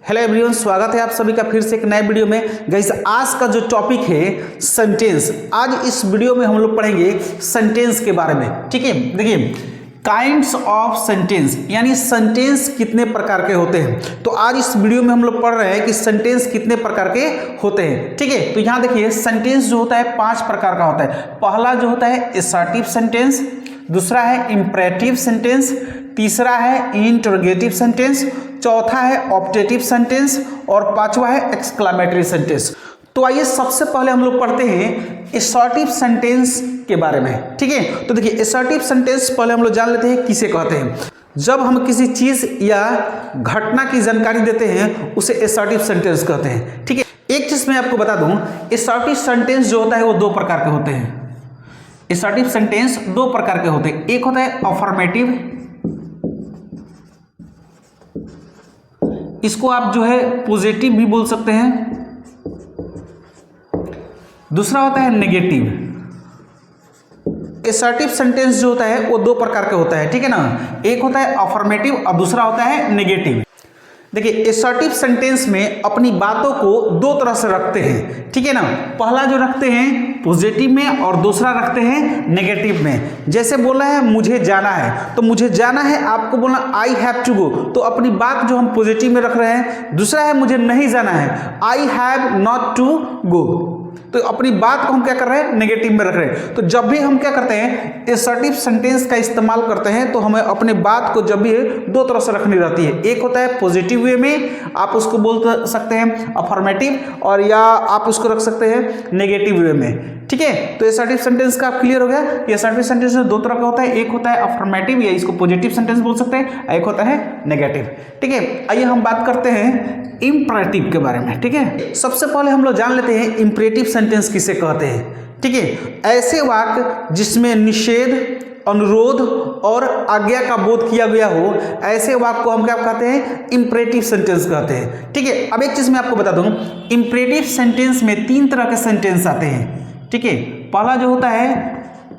Hello everyone, स्वागत है आप सभी का फिर से एक नए वीडियो में। गाइस, आज का जो टॉपिक है सेंटेंस। आज इस वीडियो में हम लोग पढ़ेंगे सेंटेंस के बारे में। ठीक है, देखिए काइंड्स ऑफ सेंटेंस, यानी सेंटेंस कितने प्रकार के होते हैं। तो आज इस वीडियो में हम लोग पढ़ रहे हैं कि सेंटेंस कितने प्रकार के होते हैं। ठीक है, तो यहाँ देखिए सेंटेंस जो होता है 5 प्रकार का होता है। पहला जो होता है असर्टिव सेंटेंस, दूसरा है इंपरेटिव सेंटेंस, तीसरा है इंटरोगेटिव सेंटेंस, चौथा है ऑब्जेक्टिव सेंटेंस और पांचवा है एक्सक्लेमेटरी सेंटेंस। तो आइए सबसे पहले हम लोग पढ़ते हैं असर्टिव सेंटेंस के बारे में। ठीक है, तो देखिए असर्टिव सेंटेंस पहले हम लोग जान लेते हैं किसे कहते हैं। जब हम किसी चीज या घटना की जानकारी देते हैं उसे असर्टिव सेंटेंस कहते हैं। ठीक है, एक चीज मैं आपको बता दूं, असर्टिव सेंटेंस जो होता है वो 2 प्रकार के होते हैं। असर्टिव सेंटेंस 2 प्रकार के होते हैं। एक होता है अफर्मेटिव, इसको आप जो है पॉजिटिव भी बोल सकते हैं। दूसरा होता है नेगेटिव। असर्टिव सेंटेंस जो होता है वो 2 प्रकार का होता है। ठीक है ना, एक होता है अफर्मेटिव और दूसरा होता है नेगेटिव। देखिए असर्टिव सेंटेंस में अपनी बातों को 2 तरह से रखते हैं। ठीक है ना, पहला जो रखते हैं पॉजिटिव में और दूसरा रखते हैं नेगेटिव में। जैसे बोला है मुझे जाना है, तो मुझे जाना है आपको बोलना आई हैव टू गो, तो अपनी बात जो हम पॉजिटिव में रख रहे हैं। दूसरा है मुझे नहीं जाना है, I have not to go, तो अपनी बात को हम क्या कर रहे हैं नेगेटिव में रख रहे हैं। तो जब भी हम क्या करते हैं असर्टिव सेंटेंस का इस्तेमाल करते हैं तो हमें अपने बात को जब भी 2 तरह से रखनी रहती है। एक होता है पॉजिटिव वे में, आप उसको बोल सकते हैं अफर्मेटिव, और या आप उसको रख सकते हैं नेगेटिव वे में। ठीक है, तो असर्टिव सेंटेंस का क्लियर हो गया कि असर्टिव सेंटेंस 2 तरह का होता है। एक होता है अफर्मेटिव, या इसको पॉजिटिव सेंटेंस बोल सकते हैं, एक होता है नेगेटिव। ठीक है, आइए हम बात करते हैं इंपरेटिव के बारे में। ठीक है, सबसे पहले हम लोग जान लेते हैं इंपरेटिव सेंटेंस किसे कहते हैं। ठीक है, ऐसे वाक्य जिसमें निषेध, अनुरोध और आज्ञा का बोध किया गया हो, ऐसे वाक्य को हम क्या कहते हैं इंपरेटिव सेंटेंस कहते हैं। ठीक है, अब एक चीज मैं आपको बता दूं, इंपरेटिव सेंटेंस में 3 तरह के सेंटेंस आते हैं। ठीक है, पहला जो होता है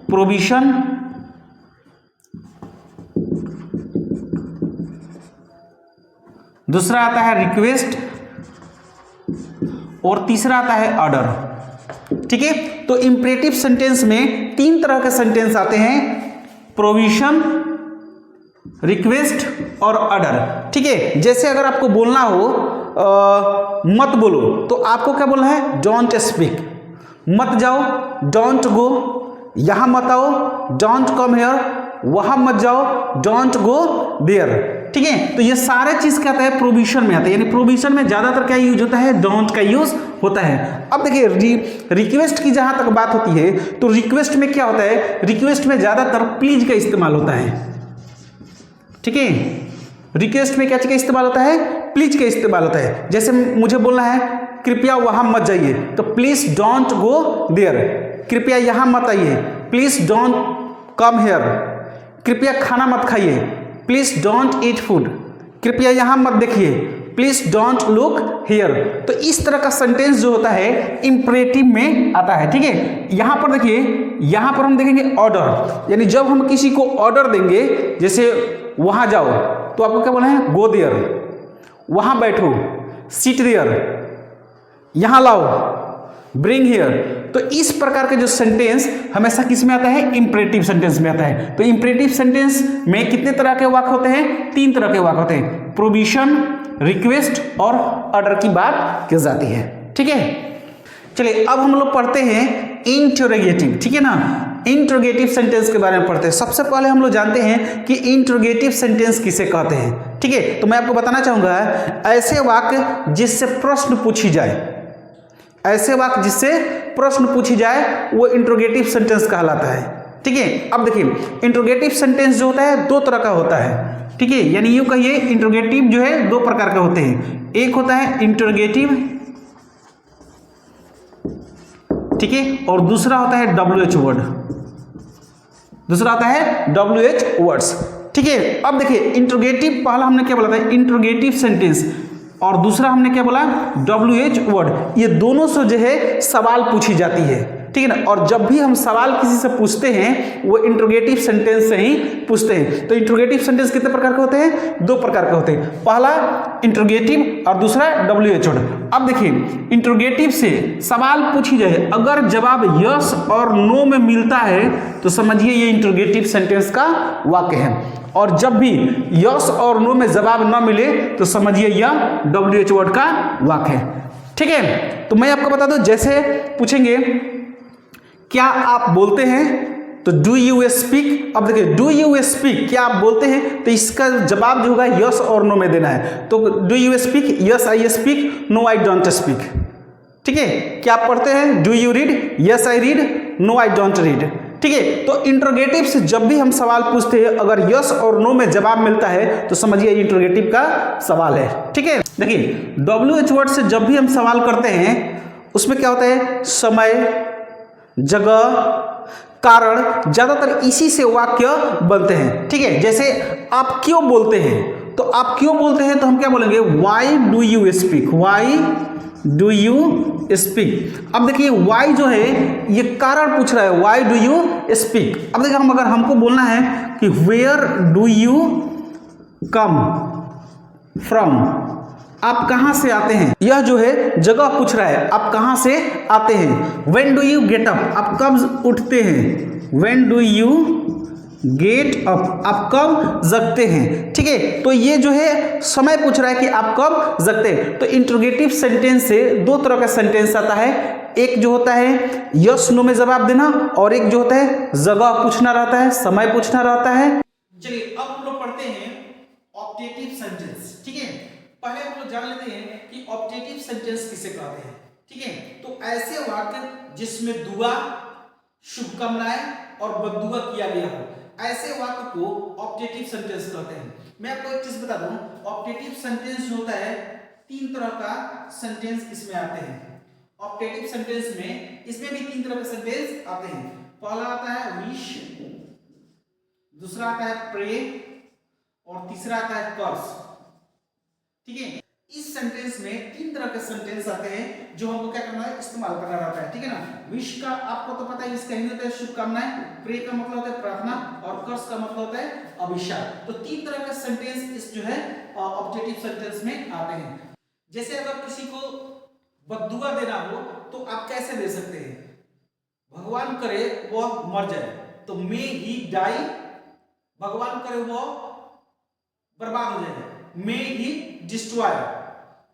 प्रोविजन, दूसरा आता है रिक्वेस्ट और तीसरा आता है ऑर्डर। ठीक है, तो इंपरेटिव सेंटेंस में 3 तरह के सेंटेंस आते हैं, प्रोविजन, रिक्वेस्ट और ऑर्डर। ठीक है, जैसे अगर आपको बोलना हो मत बोलो, तो आपको क्या बोलना है डोंट स्पीक, मत जाओ डोंट गो, यहां मत आओ डोंट कम हियर, वहां मत जाओ डोंट गो देयर। ठीक है, तो ये सारे चीज क्या आता है प्रोविजन में आता है, यानी प्रोविजन में ज्यादातर क्या यूज होता है डोंट का यूज होता है। अब देखिए रिक्वेस्ट की जहां तक बात होती है तो रिक्वेस्ट में क्या होता है, रिक्वेस्ट में ज्यादातर प्लीज का इस्तेमाल होता है। ठीक है, रिक्वेस्ट में क्या चीज का इस्तेमाल होता है, प्लीज का इस्तेमाल होता है। जैसे मुझे बोलना है कृपया वहां मत जाइए, तो प्लीज डोंट गो देयर, कृपया यहां मत आइए, प्लीज डोंट कम हियर, कृपया खाना मत खाइए, प्लीज डोंट ईट फूड, कृपया यहां मत देखिए, प्लीज डोंट लुक हियर। तो इस तरह का सेंटेंस जो होता है इंपरेटिव में आता है। ठीक है, यहां पर देखिए, यहां पर हम देखेंगे ऑर्डर, यानी जब हम किसी को ऑर्डर देंगे, जैसे वहां जाओ तो आपको क्या बोलना है गो देयर, वहां बैठो सिट देयर, यहां लाओ ब्रिंग हियर। तो इस प्रकार के जो सेंटेंस हमेशा किस में आता है इंपरेटिव सेंटेंस में आता है। तो इंपरेटिव सेंटेंस में कितने तरह के वाक्य होते हैं, 3 तरह के वाक्य होते हैं, प्रोविजन, रिक्वेस्ट और ऑर्डर की बात की जाती है। ठीक है, चलिए अब हम लोग पढ़ते हैं इंटरोगेटिव। ठीक है ना, इंटरोगेटिव सेंटेंस के बारे में पढ़ते हैं। सबसे पहले हम लोग जानते हैं कि इंटरोगेटिव सेंटेंस किसे कहते हैं। ठीक है, तो मैं आपको बताना चाहूंगा ऐसे वाक्य जिससे प्रश्न पूछी जाए, ऐसे वाक्य जिससे प्रश्न पूछी जाए वो इंटरोगेटिव सेंटेंस कहलाता है। ठीक है, अब देखिए इंटरोगेटिव सेंटेंस जो होता है 2 तरह का होता है। ठीक है, यानी यूं कहिए इंटरोगेटिव जो है 2 प्रकार के होते हैं। एक होता है इंटरोगेटिव, ठीक है, और दूसरा होता है WH वर्ड, दूसरा आता है WH वर्ड्स। ठीक है, अब देखिए इंटरोगेटिव पहला हमने क्या बोला था इंटरोगेटिव सेंटेंस, और दूसरा हमने क्या बोला WH वर्ड। ये दोनों से जो है सवाल पूछी जाती है। ठीक है ना। और जब भी हम सवाल किसी से पूछते हैं वो इंट्रोगेटिव सेंटेंस से ही पूछते हैं। तो इंट्रोगेटिव सेंटेंस कितने प्रकार के होते हैं? 2 प्रकार के होते हैं। पहला इंट्रोगेटिव और दूसरा WH वर्ड। अब देखिए इंट्रोगेटिव से सवाल पूछी जाए, अगर जवाब यस और नो में मिलता है तो समझिए ये इंट्रोगेटिव सेंटेंस का वाक्य है। और जब भी यस और नो में जवाब न मिले तो समझिए यह WH वर्ड का वाक्य है। ठीक है, तो मैं आपको बता दूं, जैसे पूछेंगे क्या आप बोलते हैं, तो डू यू स्पीक। अब देखिए डू यू स्पीक, क्या आप बोलते हैं, तो इसका जवाब जो होगा यस और नो में देना है। तो do you speak, yes I speak, no I don't speak. ठीक है, क्या आप पढ़ते हैं, do you read, yes I read, no I don't read. ठीक है, तो इंट्रोगेटिव से जब भी हम सवाल पूछते हैं अगर यस और नो में जवाब मिलता है तो समझिए इंट्रोगेटिव का सवाल है। ठीक है, देखिए WH वर्ड से जब भी हम सवाल करते हैं उसमें क्या होता है, समय, जगह, कारण, ज्यादातर इसी से वाक्य बनते हैं। ठीक है, जैसे आप क्यों बोलते हैं, तो आप क्यों बोलते हैं तो हम क्या बोलेंगे, why do you speak, why do you speak. अब देखिए वाई जो है ये कारण पूछ रहा है, वाई डू यू स्पीक। अब देखिए अगर हमको बोलना है कि where do you come from, आप कहां से आते हैं, यह जो है जगह पूछ रहा है, आप कहां से आते हैं। When do you get up, आप कब उठते हैं, when do you get up, आप कब जगते हैं। ठीक है, तो ये जो है समय पूछ रहा है कि आप कब जगते हैं। तो इंट्रोगेटिव सेंटेंस से 2 तरह का सेंटेंस आता है, एक जो होता है यस नो में जवाब देना और एक जो होता है जगह पूछना रहता है, समय पूछना रहता है। चलिए अब हम लोग पढ़ते हैं ऑब्जेक्टिव सेंटेंस। ठीक है, पहले हम लोग जान लेते हैं कि ऑब्जेक्टिव सेंटेंस किसे कहते हैं। ठीक है, तो ऐसे वाक्य जिसमें दुआ, शुभकामनाएं और बददुआ किया गया हो, ऐसे वाक्य को ऑब्जेक्टिव सेंटेंस कहते हैं। मैं आपको एक चीज बता दूं, ऑब्जेक्टिव सेंटेंस जो होता है 3 तरह का सेंटेंस इसमें आते हैं। ऑब्जेक्टिव सेंटेंस में इसमें भी 3 तरह के सेंटेंस आते हैं। पहला आता है विश, दूसरा आता है प्रे और तीसरा आता है कर्स। ठीक है, इस सेंटेंस में 3 तरह के सेंटेंस आते हैं जो हमको क्या करना है, इस्तेमाल करना रहता है। ठीक है ना, विश का आपको तो पता है, इसका हिंदी होता है शुभकामनाएं, प्रे का मतलब होता है प्रार्थना और कर्स का मतलब होता है अभिशाप। तो 3 तरह के सेंटेंस इस जो है ऑब्जेक्टिव सेंटेंस में आते हैं। जैसे अगर किसी को बद्दुआ देना हो तो आप कैसे दे सकते हैं, भगवान करे वह मर जाए, तो मे ही डाई, भगवान करे वह बर्बाद हो जाए, मे ही डिस्ट्रॉय,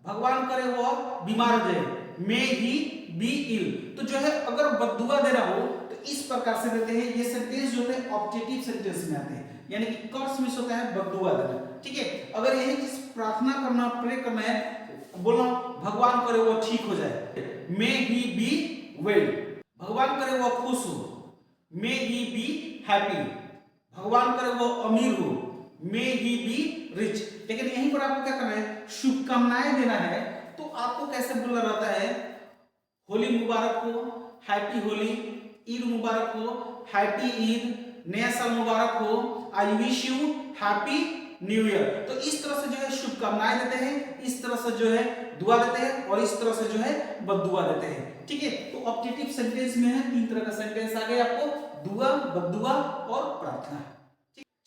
भगवान करे वो बीमार हो जाए, मे ही बी इल। तो जो है अगर बद्दुआ देना हो तो इस प्रकार से देते हैं। ये सेंटेंस जो है ऑब्जेक्टिव सेंटेंस में आते हैं, यानी कि कर्स में होता है बद्दुआ देना। ठीक है, अगर यही चीज प्रार्थना करना, प्रे करना है, बोलना भगवान करे वो ठीक हो जाए, मे ही बी वेल, भगवान करे वो खुश हो, मे ही बी हैप्पी, भगवान करे वो अमीर हो, मे ही बी रिच। लेकिन यहीं पर आपको क्या करना है, शुभकामनाएं देना है, तो आपको कैसे बोलना रहता है, होली मुबारक हो, हैप्पी होली, ईद मुबारक हो, हैप्पी ईद, नया साल मुबारक हो, I wish you happy new year. तो इस तरह से जो है शुभकामनाएं देते हैं, इस तरह से जो है दुआ देते हैं और इस तरह से जो है बद्दुआ देते हैं। ठीक है, तो ऑब्जेक्टिव सेंटेंस में है 3 तरह का सेंटेंस आ गए आपको, दुआ, बद्दुआ और प्रार्थना।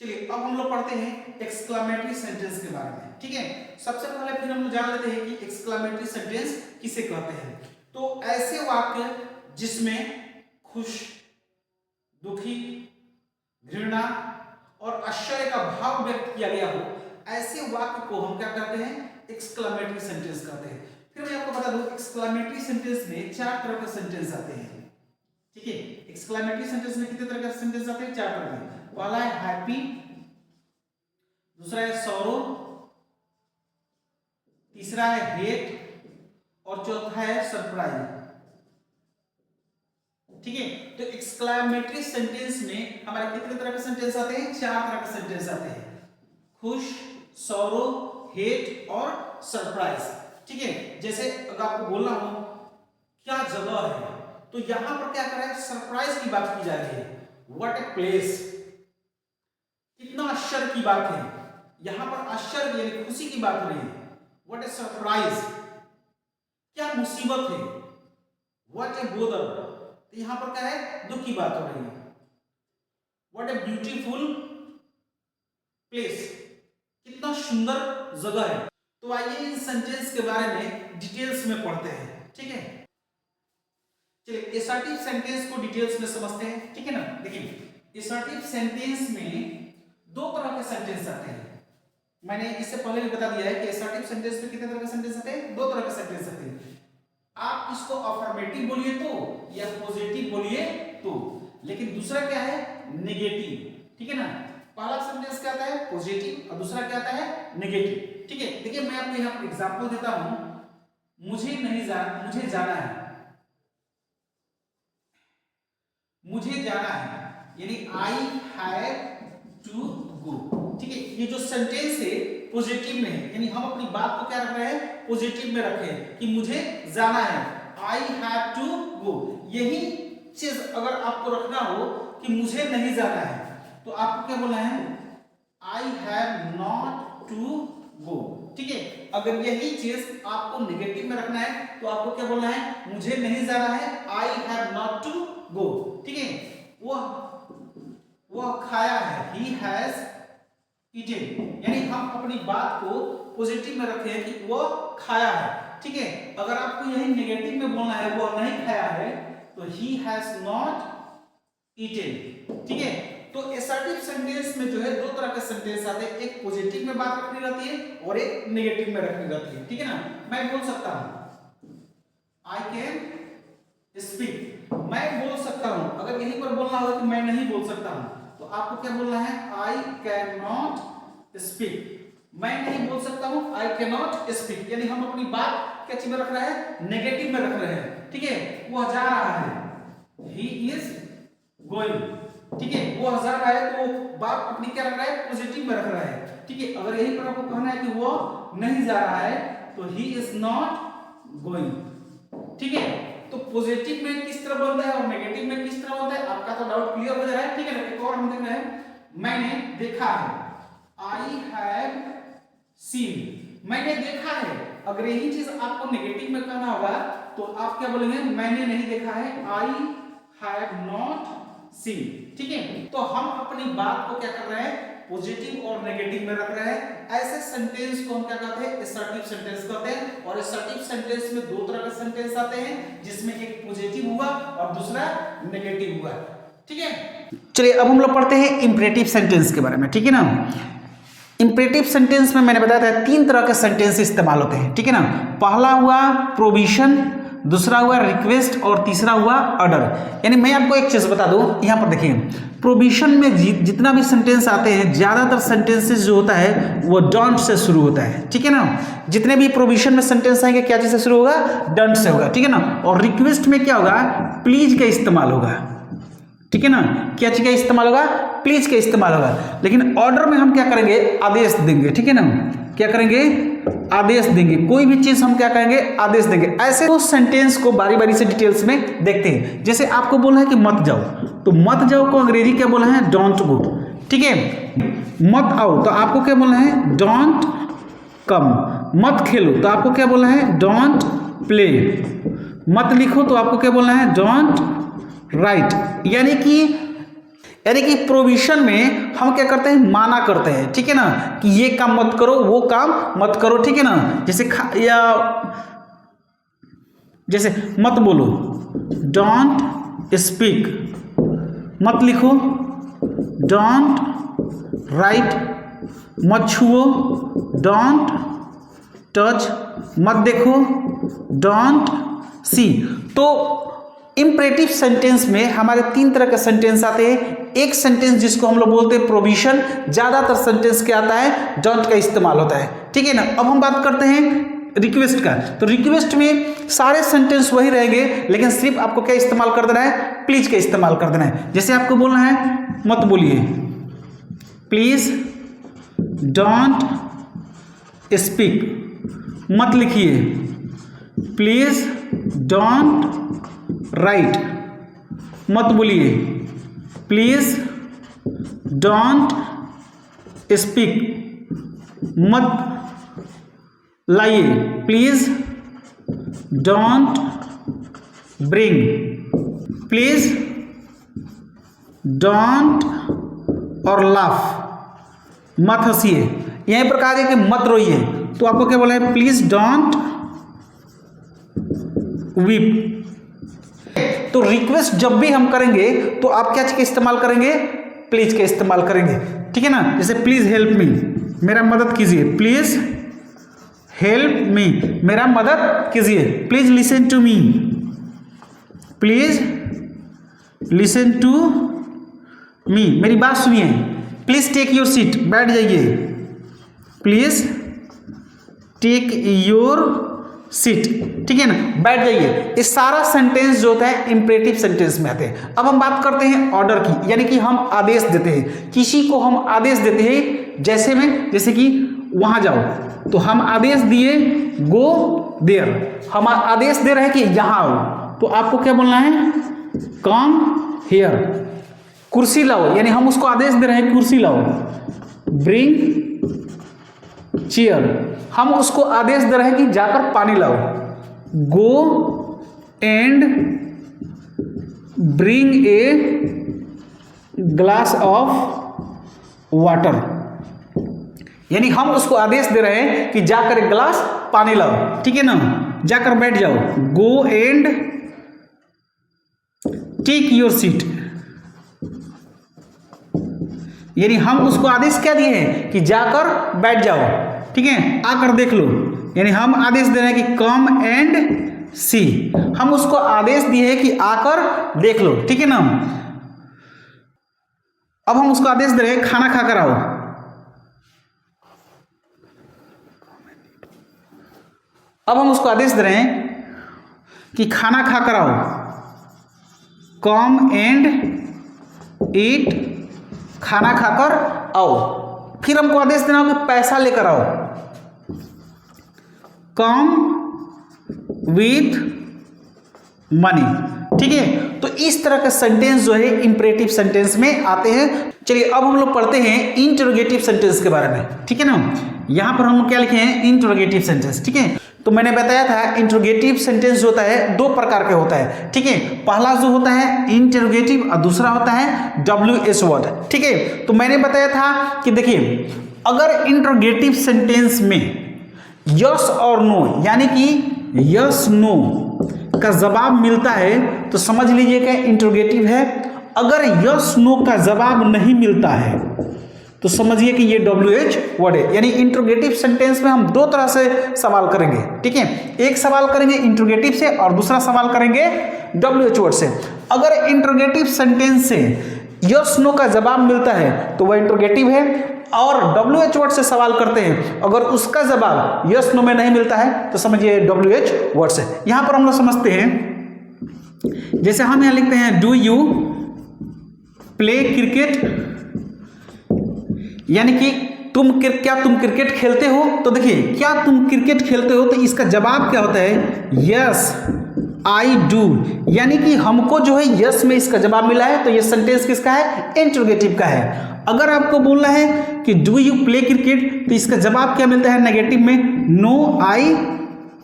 चलिए अब हम लोग पढ़ते हैं एक्सक्लेमेटरी सेंटेंस के बारे में। ठीक है, सबसे पहले फिर हम लोग जान लेते हैं कि एक्सक्लेमेटरी सेंटेंस किसे कहते हैं। तो ऐसे वाक्य जिसमें खुश, दुखी, घृणा और आश्चर्य का भाव व्यक्त किया गया हो, ऐसे वाक्य को हम क्या कहते हैं, एक्सक्लेमेटरी सेंटेंस कहते हैं। फिर मैं आपको बता दूं एक्सक्लेमेटरी सेंटेंस में 4 तरह के सेंटेंस आते हैं। ठीक है, एक्सक्लेमेटरी सेंटेंस में कितने तरह के सेंटेंस आते हैं, 4 तरह के। पहला है हैप्पी, दूसरा है सॉरो, तीसरा है हेट और चौथा है सरप्राइज। ठीक है, तो एक्सक्लेमेटरी सेंटेंस में हमारे कितने तरह के सेंटेंस आते हैं, 4 तरह के सेंटेंस आते हैं, खुश, सॉरो, हेट और सरप्राइज। ठीक है, जैसे अगर आपको बोलना हो क्या जगह है, तो यहां पर क्या कर रहा है, सरप्राइज की बात की जा रही है, व्हाट ए प्लेस, कितना आश्चर्य की बात है, यहां पर आश्चर्य यानी खुशी की बात हो रही है, व्हाट ए सरप्राइज, क्या मुसीबत है, व्हाट ए बोदर, तो यहां पर क्या है, दुख की बात हो रही है। व्हाट ए ब्यूटीफुल प्लेस, कितना सुंदर जगह है। तो आइए इन सेंटेंस के बारे में डिटेल्स में पढ़ते हैं, ठीक है। चलिए असर्टिव सेंटेंस को डिटेल्स में समझते हैं, ठीक है ना। देखिए असर्टिव सेंटेंस में दो तरह के सेंटेंस आते हैं। मैंने इससे पहले भी बता दिया है कि असर्टिव सेंटेंस में कितने तरह के सेंटेंस आते हैं, दो तरह के सेंटेंस आते हैं। आप इसको अफर्मेटिव बोलिए तो या पॉजिटिव बोलिए तो, लेकिन दूसरा क्या है, नेगेटिव, ठीक है ना। पहला सेंटेंस क्या आता है, पॉजिटिव, और दूसरा क्या आता है, नेगेटिव, ठीक है। देखिए मैं आपको यहां पर एग्जांपल देता हूं। मुझे जाना है, मुझे जाना है, यानी आई हैव टू गो, ठीक है। ये जो सेंटेंस है पॉजिटिव में है, यानी हम अपनी बात को क्या रख रहे हैं, पॉजिटिव में रखे हैं कि मुझे जाना है, आई हैव टू गो। यही चीज अगर आपको रखना हो कि मुझे नहीं जाना है, तो आपको क्या बोलना है, I have not to go, ठीक है। अगर यही चीज आपको नेगेटिव में रखना है, तो आपको क्या बोलना है, मुझे नहीं जाना है, I have not to go, ठीक है। वह खाया है, ही हैज ईटेन, यानी हम अपनी बात को पॉजिटिव में रखे हैं कि वो खाया है, ठीक है। अगर आपको यही नेगेटिव में बोलना है, वो नहीं खाया है, तो ही हैज नॉट ईटेन, ठीक है। तो असर्टिव सेंटेंस में जो है दो तरह के सेंटेंस आते हैं, एक पॉजिटिव में बात रखनी रहती है और एक नेगेटिव में रखनी रहती है, ठीक है ना। मैं बोल सकता हूं आई कैन स्पीक, मैं बोल सकता हूं। अगर यहीं पर बोलना होगा कि मैं नहीं बोल सकता हूं, तो आपको क्या बोलना है, आई कैन नॉट स्पीक, मैं नहीं बोल सकता हूं, आई कैन नॉट स्पीक, यानी हम अपनी बात क्या चीज में रख रहे हैं, नेगेटिव में रख रहे हैं, ठीक है। वह जा रहा है, ही इज गोइंग, ठीक है। वो जा रहा है, तो बात अपनी क्या रख रहा है, पॉजिटिव में रख रहा है, ठीक है। अगर यहीं पर आपको कहना है कि वो नहीं जा रहा है, तो ही इज नॉट गोइंग, ठीक है। तो पॉजिटिव में किस तरह बनता है और नेगेटिव में किस तरह बनता है, आपका तो डाउट क्लियर हो जा रहा है, ठीक है ना। एक और हम देख रहे हैं, मैंने देखा है, आई हैव सीन, मैंने देखा है। अगर यही चीज आपको नेगेटिव में कहना होगा, तो आप क्या बोलेंगे, मैंने नहीं देखा है, आई हैव नॉट सीन, ठीक है। तो हम अपनी बात को क्या कर रहे हैं, पॉजिटिव और नेगेटिव में रख रहे हैं। ऐसे सेंटेंस को हम क्या कहते हैं, असर्टिव सेंटेंस कहते हैं। और असर्टिव सेंटेंस में दो तरह के सेंटेंस आते हैं, जिसमें एक पॉजिटिव हुआ और दूसरा नेगेटिव हुआ, ठीक है। चलिए अब हम लोग पढ़ते हैं इंपरेटिव सेंटेंस के बारे में, ठीक है ना। इंपरेटिव सेंटेंस में मैंने बताया था तीन तरह के सेंटेंस इस्तेमाल होते हैं, ठीक है ना। पहला हुआ प्रोविजन, दूसरा हुआ रिक्वेस्ट और तीसरा हुआ ऑर्डर। यानी मैं आपको एक चीज बता दूं, यहां पर देखिए प्रोविजन में जितना भी सेंटेंस आते हैं, ज्यादातर सेंटेंसेस जो होता है वो डोंट से शुरू होता है, ठीक है ना। जितने भी प्रोविजन में सेंटेंस आएंगे क्या चीज से शुरू होगा, डोंट से होगा, ठीक है ना। और रिक्वेस्ट में क्या होगा, प्लीज का इस्तेमाल होगा, ठीक है ना। क्या चीज का इस्तेमाल होगा, प्लीज का इस्तेमाल होगा। लेकिन ऑर्डर में हम क्या करेंगे, आदेश देंगे, ठीक है ना। क्या करेंगे, आदेश देंगे। कोई भी चीज हम क्या कहेंगे, आदेश देंगे। ऐसे तो सेंटेंस को बारी बारी से डिटेल्स में देखते हैं। जैसे आपको बोला है कि मत जाओ, तो मत जाओ को अंग्रेजी क्या बोला है, डोंट गो, ठीक है। मत आओ तो आपको क्या बोलना है, डोंट कम। मत खेलो तो आपको क्या बोलना है, डोंट प्ले। मत लिखो तो आपको क्या बोलना है, डोंट राइट। यानी कि प्रोविजन में हम क्या करते हैं, माना करते हैं, ठीक है ना, कि ये काम मत करो, वो काम मत करो, ठीक है ना। जैसे मत बोलो, डोंट स्पीक। मत लिखो, डोंट राइट। मत छुओ, डोंट टच। मत देखो, डोंट सी। तो इंपरेटिव सेंटेंस में हमारे तीन तरह के सेंटेंस आते हैं। एक सेंटेंस जिसको हम लोग बोलते हैं प्रोविजन, ज्यादातर सेंटेंस क्या आता है, डोंट का इस्तेमाल होता है, ठीक है ना। अब हम बात करते हैं रिक्वेस्ट का। तो रिक्वेस्ट में सारे सेंटेंस वही रहेंगे, लेकिन सिर्फ आपको क्या इस्तेमाल कर देना है, प्लीज का इस्तेमाल कर देना है। जैसे आपको बोलना है, मत बोलिए, प्लीज डोंट स्पीक। मत लिखिए, प्लीज डोंट राइट। मत बोलिए, प्लीज डोंट स्पीक। मत लाइए, please don't bring. Please don't और लाफ, मत हंसिए। यहीं पर कहा गया कि मत रोइए, तो आपको क्या बोला है, प्लीज डोंट वीप। तो रिक्वेस्ट जब भी हम करेंगे तो आप क्या का इस्तेमाल करेंगे, प्लीज का इस्तेमाल करेंगे, ठीक है ना। जैसे प्लीज हेल्प मी, मेरा मदद कीजिए, प्लीज हेल्प मी, मेरा मदद कीजिए। Please listen to me, please listen to me, मेरी बात सुनिए। प्लीज टेक योर सीट, बैठ जाइए, प्लीज टेक योर सीट, ठीक है ना, बैठ जाइए। ये सारा सेंटेंस जो होता है इंपरेटिव सेंटेंस में आते हैं। अब हम बात करते हैं ऑर्डर की, यानी कि हम आदेश देते हैं, किसी को हम आदेश देते हैं। जैसे कि वहां जाओ, तो हम आदेश दिए गो देयर, हम आदेश दे रहे हैं कि यहां आओ, तो आपको क्या बोलना है, कम हियर। कुर्सी लाओ, यानी हम उसको आदेश दे रहे हैं कुर्सी लाओ, ब्रिंग चेयर। हम उसको आदेश दे रहे हैं कि जाकर पानी लाओ, go and bring a glass of water. यानी हम उसको आदेश दे रहे हैं कि जाकर एक गिलास पानी लाओ, ठीक है ना, जाकर बैठ जाओ, go and take your seat. यानी हम उसको आदेश क्या दिए हैं कि जाकर बैठ जाओ, ठीक है, आकर देख लो। यानी हम आदेश दे रहे हैं कि कम एंड सी, हम उसको आदेश दिए हैं कि आकर देख लो, ठीक है ना। अब हम उसको आदेश दे रहे हैं खाना खाकर आओ, अब हम उसको आदेश दे रहे हैं कि खाना खाकर आओ, कम एंड ईट, खाना खाकर आओ। फिर हमको आदेश देना होगा पैसा लेकर आओ, कम विथ मनी, ठीक है। तो इस तरह का सेंटेंस जो है इंपरेटिव सेंटेंस में आते हैं। चलिए अब हम लोग पढ़ते हैं इंटरोगेटिव सेंटेंस के बारे में, ठीक है ना। यहां पर हम लोग क्या लिखे हैं, इंटरोगेटिव सेंटेंस, ठीक है। तो मैंने बताया था इंटरोगेटिव सेंटेंस जो होता है दो प्रकार के होता है, ठीक है। पहला जो होता है इंटरोगेटिव और दूसरा होता है WH वर्ड, ठीक है। तो मैंने बताया था कि देखिए अगर इंटरोगेटिव सेंटेंस में यस और नो, यानी कि यस नो का जवाब मिलता है तो समझ लीजिए कि इंटरोगेटिव है। अगर यस नो का जवाब नहीं मिलता है तो समझिए कि ये WH वर्ड है। यानी इंटरोगेटिव सेंटेंस में हम दो तरह से सवाल करेंगे, ठीक है। एक सवाल करेंगे इंटरोगेटिव से और दूसरा सवाल करेंगे WH वर्ड से। अगर इंटरोगेटिव सेंटेंस से यस नो का जवाब मिलता है तो वह इंटरोगेटिव है, और WH वर्ड से सवाल करते हैं अगर उसका जवाब यस नो में नहीं मिलता है तो समझिए WH वर्ड से। यहां पर हम लोग समझते हैं, जैसे हम यहां लिखते हैं डू यू प्ले क्रिकेट, यानी कि क्या तुम क्रिकेट खेलते हो। तो देखिए क्या तुम क्रिकेट खेलते हो, तो इसका जवाब क्या होता है, यस आई डू। यानी कि हमको जो है यस में इसका जवाब मिला है, तो ये सेंटेंस किसका है, इंटरोगेटिव का है। अगर आपको बोलना है कि डू यू प्ले क्रिकेट, तो इसका जवाब क्या मिलता है नेगेटिव में, नो आई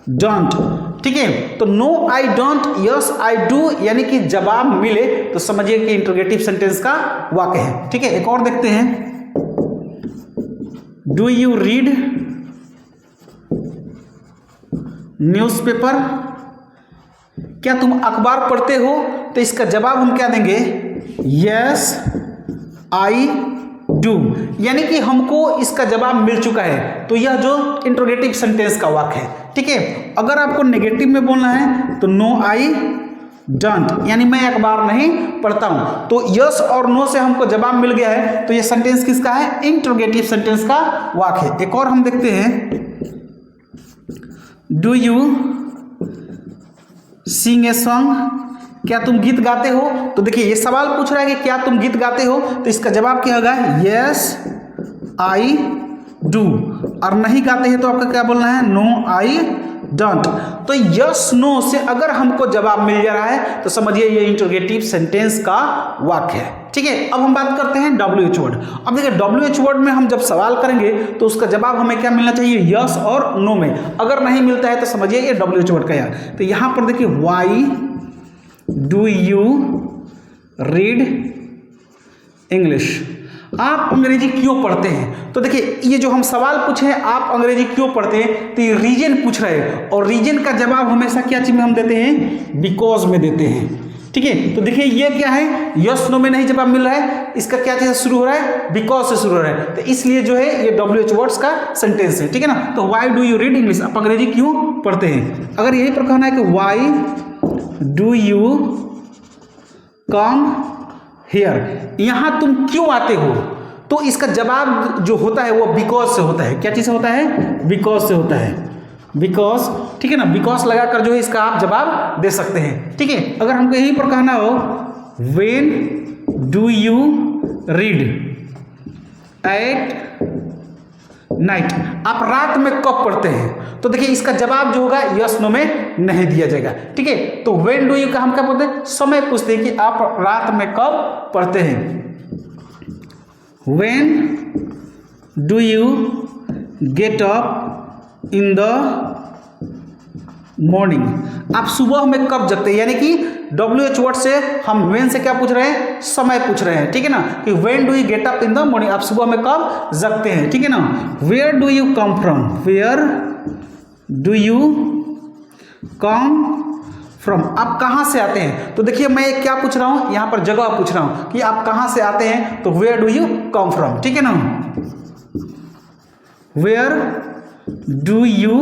डोंट, ठीक है। तो no I don't, yes I do, यानी कि जवाब मिले तो समझिए कि इंटरोगेटिव सेंटेंस का वाक्य है, ठीक है। एक और देखते हैं, डू यू रीड न्यूज़पेपर, क्या तुम अखबार पढ़ते हो, तो इसका जवाब हम क्या देंगे, यस आई डू। यानी कि हमको इसका जवाब मिल चुका है, तो यह जो इंटरोगेटिव सेंटेंस का वाक्य है, ठीक है। अगर आपको नेगेटिव में बोलना है तो नो आई डोंट, यानी मैं अखबार नहीं पढ़ता हूं। तो यस और नो से हमको जवाब मिल गया है, तो यह सेंटेंस किसका है, इंटरोगेटिव सेंटेंस का वाक्य है। एक और हम देखते हैं, do you sing a song, क्या तुम गीत गाते हो। तो देखिए ये सवाल पूछ रहा है कि क्या तुम गीत गाते हो, तो इसका जवाब क्या होगा, यस आई डू। और नहीं गाते हैं तो आपका क्या बोलना है, नो आई डोंट। तो यस नो से अगर हमको जवाब मिल जा रहा है तो समझिए ये इंटरोगेटिव सेंटेंस का वाक्य है, ठीक है। अब हम बात करते हैं WH वर्ड। अब देखिए WH वर्ड में हम जब सवाल करेंगे तो उसका जवाब हमें क्या मिलना चाहिए, यस और नो में। अगर नहीं मिलता है तो समझिए ये WH वर्ड का है। तो यहां पर देखिए why do you read English? आप अंग्रेजी क्यों पढ़ते हैं? तो देखिए ये जो हम सवाल पूछे हैं आप अंग्रेजी क्यों पढ़ते हैं, तो ये रीजन पूछ रहे हैं और रीजन का जवाब हमेशा क्या चीज में हम देते हैं? बिकॉज में देते हैं। ठीक है, तो देखिए ये क्या है, यस नो में नहीं जवाब मिल रहा है, इसका क्या चीज से शुरू हो रहा है? बिकॉज से शुरू हो रहा है, तो इसलिए जो है ये WH वर्ड्स का सेंटेंस है। ठीक है ना, तो why do you read English? आप अंग्रेजी क्यों पढ़ते हैं? अगर यही पर कहना है कि why do you come here, यहां तुम क्यों आते हो, तो इसका जवाब जो होता है वो बिकॉज से होता है। क्या चीज से होता है? बिकॉज से होता है, बिकॉज। ठीक है ना, बिकॉज लगाकर जो है इसका आप जवाब दे सकते हैं। ठीक है, अगर हमको यहीं पर कहना हो when do you read at night, आप रात में कब पढ़ते हैं, तो देखिए इसका जवाब जो होगा यस नो में नहीं दिया जाएगा। ठीक है, तो व्हेन डू यू का हम क्या बोलते हैं? समय पूछते हैं कि आप रात में कब पढ़ते हैं। When do you get up in the morning, आप सुबह में कब जगते हैं, यानी कि WH वर्ड से हम व्हेन से क्या पूछ रहे हैं? समय पूछ रहे हैं। ठीक है ना, कि when do you get up in the morning, आप सुबह में कब जगते हैं। ठीक है ना, where do you come from, where do you come from, आप कहाँ से आते हैं। तो देखिए मैं क्या पूछ रहा हूँ, यहाँ पर जगह पूछ रहा हूँ कि आप कहाँ से आते हैं, तो where do you come from. ठीक है ना, where do you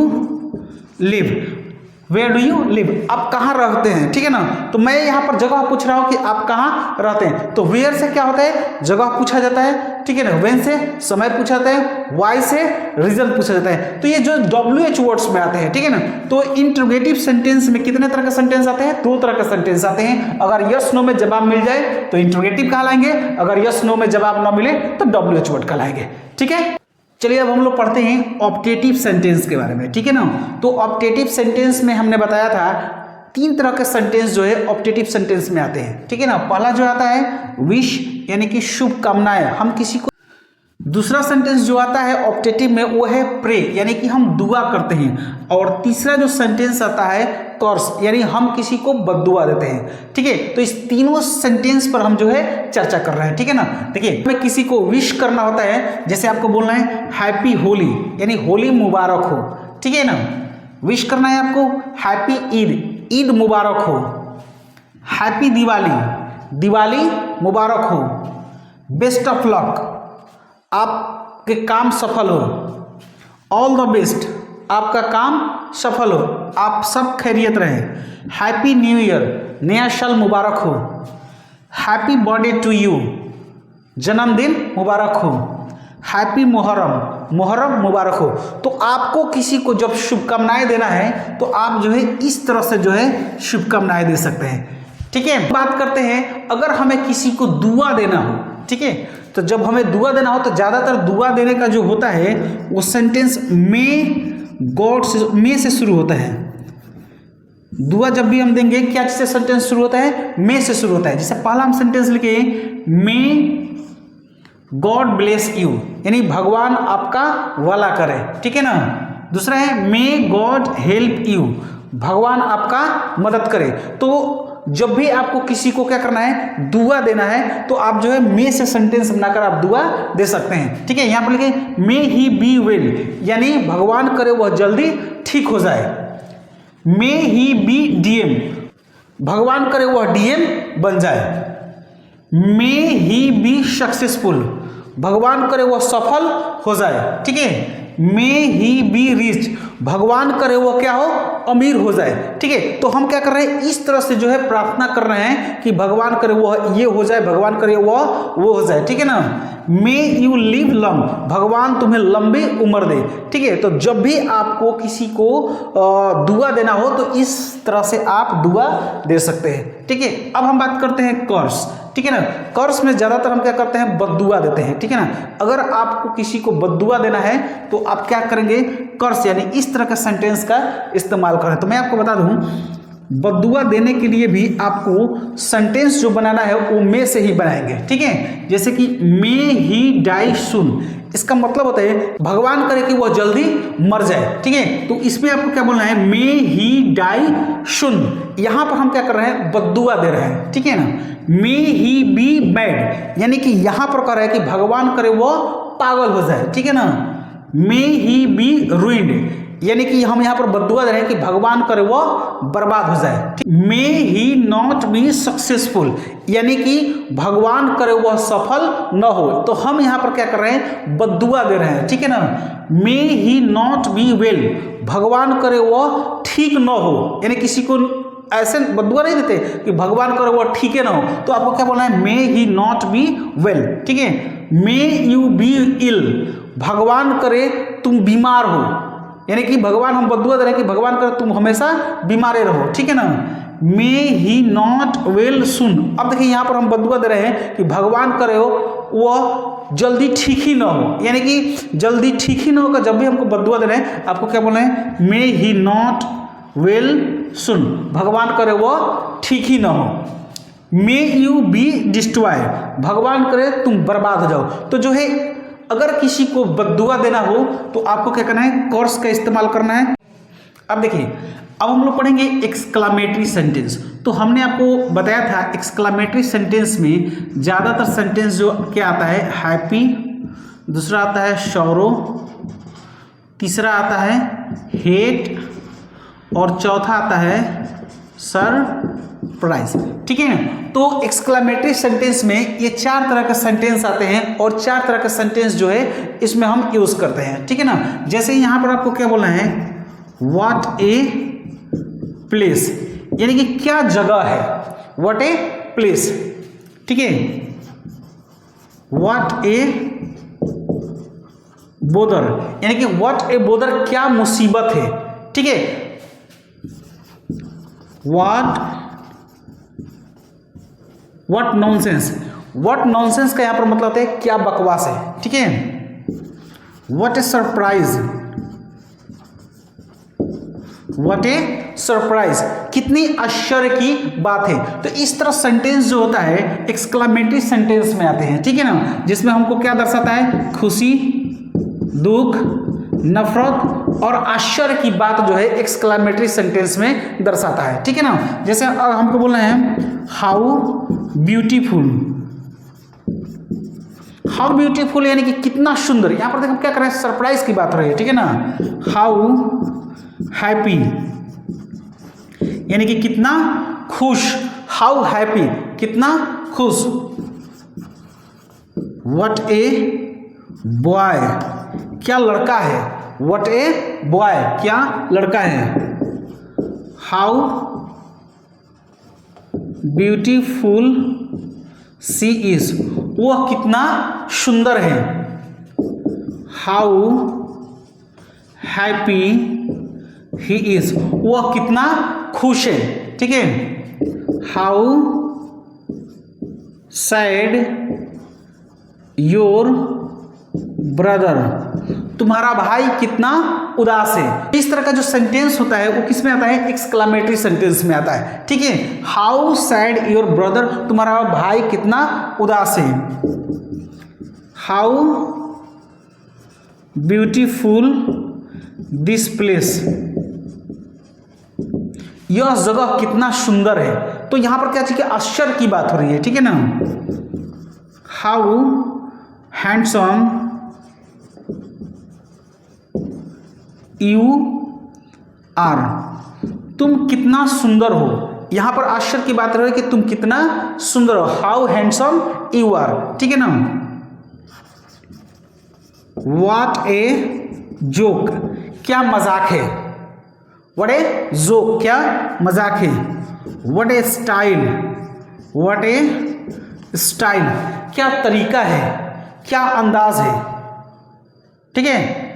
live, where do you live, आप कहाँ रहते हैं। ठीक है ना, तो मैं यहाँ पर जगह पूछ रहा हूँ कि आप कहाँ रहते हैं, तो वेयर से क्या होता है? जगह पूछा जाता है। ठीक है ना, व्हेन से समय पूछा जाता है, वाई से रीजन पूछा जाता है। तो ये जो WH वर्ड्स में आते हैं, ठीक है ना, तो इंटरोगेटिव सेंटेंस में कितने तरह के सेंटेंस आते हैं? 2 तरह के सेंटेंस आते हैं। अगर यस नो में जवाब मिल जाए तो इंटरोगेटिव कहलाएंगे, अगर यस नो में जवाब ना मिले तो WH वर्ड कहलाएंगे। ठीक है, चलिए अब हम लोग पढ़ते हैं ऑप्टेटिव सेंटेंस के बारे में। ठीक है ना, तो ऑप्टेटिव सेंटेंस में हमने बताया था 3 तरह के सेंटेंस जो है ऑप्टेटिव सेंटेंस में आते हैं। ठीक है ना, पहला जो आता है विश यानी कि शुभकामनाएं, हम किसी को। दूसरा सेंटेंस जो आता है ऑप्टेटिव में वो है प्रे यानी कि हम दुआ करते हैं। और तीसरा जो सेंटेंस आता है कर्स यानी हम किसी को बद्दुआ देते हैं। ठीक है, तो इस तीनों सेंटेंस पर हम जो है चर्चा कर रहे हैं। ठीक है ना, देखिए हमें किसी को विश करना होता है, जैसे आपको बोलना है हैप्पी होली यानी होली मुबारक हो। ठीक है ना, विश करना है आपको हैप्पी ईद, ईद मुबारक हो। हैप्पी दिवाली, दिवाली मुबारक हो। बेस्ट ऑफ लक, आपके काम सफल हो। ऑल द बेस्ट, आपका काम सफल हो, आप सब खैरियत रहें। हैप्पी न्यू ईयर, नया साल मुबारक हो। हैप्पी बर्थडे टू यू, जन्मदिन मुबारक हो। हैप्पी मुहर्रम, मुहर्रम मुबारक हो। तो आपको किसी को जब शुभकामनाएं देना है तो आप जो है इस तरह से जो है शुभकामनाएं दे सकते हैं। ठीक है, बात करते हैं अगर हमें किसी को दुआ देना हो। ठीक है, तो जब हमें दुआ देना हो तो ज़्यादातर दुआ देने का जो होता है वो सेंटेंस मे गॉड से, मे से शुरू होता है। दुआ जब भी हम देंगे क्या से सेंटेंस शुरू होता है? मे से शुरू होता है। जैसे पहला हम सेंटेंस लिखे मे गॉड ब्लेस यू यानी भगवान आपका भला करे। ठीक है ना, दूसरा है मे गॉड हेल्प यू, भगवान आपका मदद करे। तो जब भी आपको किसी को क्या करना है, दुआ देना है, तो आप जो है मे से सेंटेंस बनाकर आप दुआ दे सकते हैं। ठीक है, यहाँ पर लिखे मे ही बी वेल यानी भगवान करे वह जल्दी ठीक हो जाए। मे ही बी डीएम, भगवान करे वह डीएम बन जाए। मे ही बी सक्सेसफुल, भगवान करे वह सफल हो जाए। ठीक है, मे ही बी रिच, भगवान करे वो क्या हो, अमीर हो जाए। ठीक है, तो हम क्या कर रहे हैं, इस तरह से जो है प्रार्थना कर रहे हैं कि भगवान करे वो ये हो जाए, भगवान करे वो हो जाए। ठीक है ना, मे यू लिव लॉन्ग, भगवान तुम्हें लंबी उम्र दे। ठीक है, तो जब भी आपको किसी को दुआ देना हो तो इस तरह से आप दुआ दे सकते हैं। ठीक है, अब हम बात करते हैं कर्स। ठीक है ना, कर्स में ज़्यादातर हम क्या करते हैं, बद्दुआ देते हैं। ठीक है ना, अगर आपको किसी को बद्दुआ देना है तो आप क्या करेंगे, कर्स यानी इस तरह का सेंटेंस का इस्तेमाल करें। तो मैं आपको बता दूं, बद्दुआ देने के लिए भी आपको सेंटेंस जो बनाना है वो मे से ही बनाएंगे। ठीक है, जैसे कि मे ही डाई सुन इसका मतलब होता है भगवान करे कि वह जल्दी मर जाए, ठीक है। तो इसमें आपको क्या बोलना है, मे ही डाई सुन। यहां पर हम क्या कर रहे हैं, बद्दुआ दे रहे हैं, ठीक है ना। मे ही बी बैड, यानी कि यहां पर कह रहा है कि भगवान करे वो पागल हो जाए, ठीक है ना। मे ही बी रुइंड, यानी कि हम यहाँ पर बद्दुआ दे रहे हैं कि भगवान करे वो बर्बाद हो जाए। मे ही नॉट बी सक्सेसफुल, यानी कि भगवान करे वह सफल न हो। तो हम यहाँ पर क्या कर रहे हैं, बद्दुआ दे रहे हैं, ठीक है ना। मे ही नॉट बी वेल, भगवान करे वह ठीक न हो, यानी किसी को ऐसे बद्दुआ नहीं देते कि भगवान करे वो ठीक है ना हो। तो आपको क्या बोलना है, मे ही नॉट बी वेल, ठीक है। मे यू बी इल, भगवान करे तुम बीमार हो, यानी कि भगवान हम बद्दुआ दे रहे हैं कि भगवान करे तुम हमेशा बीमारे रहो, ठीक है ना। मे ही नॉट वेल सुन, अब देखिए यहाँ पर हम बद्दुआ दे रहे हैं कि भगवान करे हो वह जल्दी ठीक ही ना हो, यानी कि जल्दी ठीक ही ना होगा। जब भी हमको बद्दुआ दे रहे हैं आपको क्या बोलना है, मे ही नॉट वेल सुन, भगवान करे वो ठीक ही ना हो। मे यू बी डिस्ट्रॉय, भगवान करे तुम बर्बाद हो जाओ। तो जो है अगर किसी को बद्दुआ देना हो तो आपको क्या करना है, कर्स का इस्तेमाल करना है। अब देखिए, अब हम लोग पढ़ेंगे एक्सक्लामेटरी सेंटेंस। तो हमने आपको बताया था एक्सक्लामेटरी सेंटेंस में ज़्यादातर सेंटेंस जो क्या आता है, हैप्पी, दूसरा आता है सॉरो, तीसरा आता है हेट, और चौथा आता है सरप्राइज, ठीक है। तो एक्सक्लामेटरी सेंटेंस में ये 4 तरह के सेंटेंस आते हैं और 4 तरह के सेंटेंस जो है इसमें हम यूज करते हैं, ठीक है ना। जैसे यहां पर आपको क्या बोलना है, व्हाट ए प्लेस, यानी कि क्या जगह है, व्हाट ए प्लेस, ठीक है। व्हाट ए बोदर, यानी कि व्हाट ए बोदर, क्या मुसीबत है, ठीक है। व्हाट नॉनसेंस, व्हाट नॉनसेंस का यहां पर मतलब होता है क्या बकवास है, ठीक है। What A surprise, what A surprise, कितनी आश्चर्य की बात है। तो इस तरह सेंटेंस जो होता है एक्सक्लामेटरी सेंटेंस में आते हैं, ठीक है ना, जिसमें हमको क्या दर्शाता है, खुशी, दुख, नफरत और आश्चर्य की बात जो है एक्सक्लामेटरी सेंटेंस में दर्शाता है, ठीक है ना। जैसे हमको बोलना है हाउ ब्यूटीफुल, हाउ ब्यूटीफुल यानी कि कितना सुंदर। यहां पर देखो क्या कर रहे हैं, सरप्राइज की बात हो रही है, ठीक है ना। हाउ हैप्पी, यानी कि कितना खुश, हाउ हैप्पी, कितना खुश। व्हाट ए बॉय, क्या लड़का है, व्हाट ए बॉय, क्या लड़का है। हाउ ब्यूटीफुल सी इज, वह कितना सुंदर है। हाउ हैप्पी ही इज, वह कितना खुश है, ठीक है। हाउ सैड योर ब्रदर, तुम्हारा भाई कितना उदास है। इस तरह का जो सेंटेंस होता है वो किस में आता है, एक्सक्लामेटरी सेंटेंस में आता है, ठीक है। हाउ सैड योर ब्रदर, तुम्हारा भाई कितना उदास है। हाउ ब्यूटीफुल दिस प्लेस, यह जगह कितना सुंदर है। तो यहां पर क्या चाहिए, आश्चर्य की बात हो रही है, ठीक है ना। हाउ हैंडसम यू आर, तुम कितना सुंदर हो। यहां पर आश्चर्य की बात रही कि तुम कितना सुंदर हो। हाउ हैंडसम यू आर, ठीक है ना। व्हाट ए जोक, क्या मजाक है। व्हाट ए जोक, क्या मजाक है। What A style, what A style, क्या तरीका है, क्या अंदाज है, ठीक है।